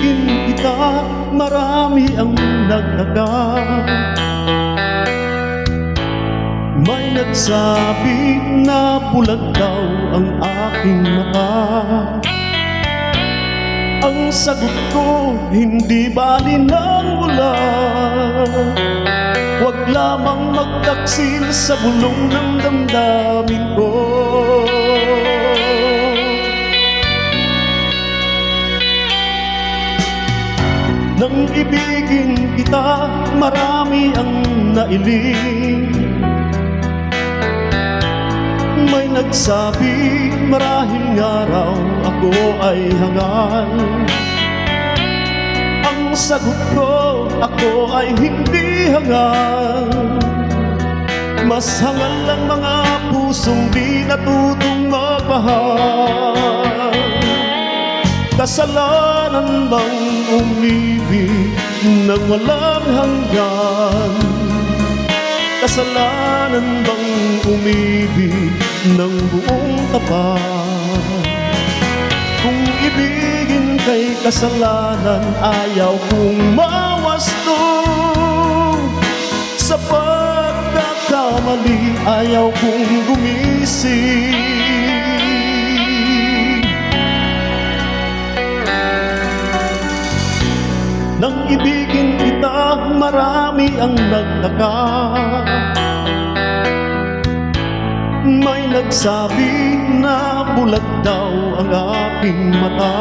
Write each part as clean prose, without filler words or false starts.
ibigin kita, marami ang nagtaka. May nagsabi na bulag daw ang aking mata. Ang sagot ko, hindi bali ng bulag. Huwag lamang magtaksil sa bulong ng damdamin ko. Nang ibigin kita, marami ang nailing. May nagsabi, marahil nga raw ako ay hangal. Ang sagot ko, ako ay hindi hangal. Mas hangal ang mga pusong di natutong magmahal. Kasalanan bang umibig nang walang hanggan? Kasalanan bang umibig ng buong tapat? Kung ibigin kay kasalanan, ayaw kong mawasto. Sa pagkakamali, ayaw kong gumising. Nang ibigin kita, marami ang nagtaka. May nagsabi na bulag daw ang aking mata.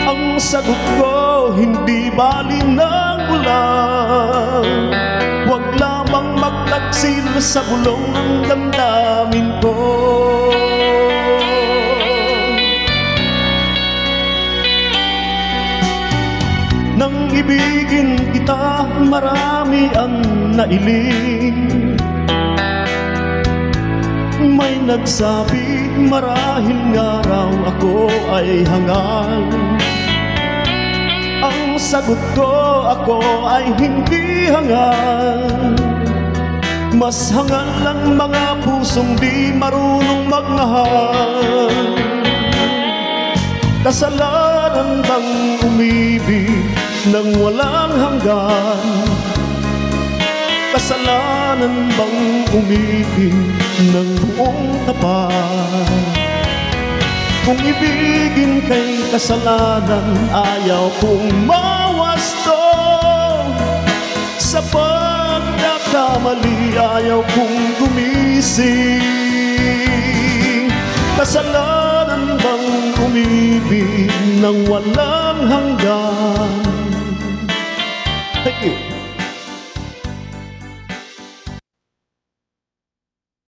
Ang sagot ko, hindi bali ng bulag. Huwag lamang magtaksil sa bulong ng damdamin ko. Nang ibigin kita, marami ang nailing. May nagsabi, marahil nga raw ako ay hangal. Ang sagot ko, ako ay hindi hangal. Mas hangal ang mga pusong di marunong magmahal. Kasalanan bang umibig nang walang hanggan? Kasalanan bang umibig ng buong tapat? Kung ibigin kay kasalanan, ayaw kong mawasto. Sa pagkakamali, ayaw kong gumising. Kasalanan bang umibig nang walang hanggan?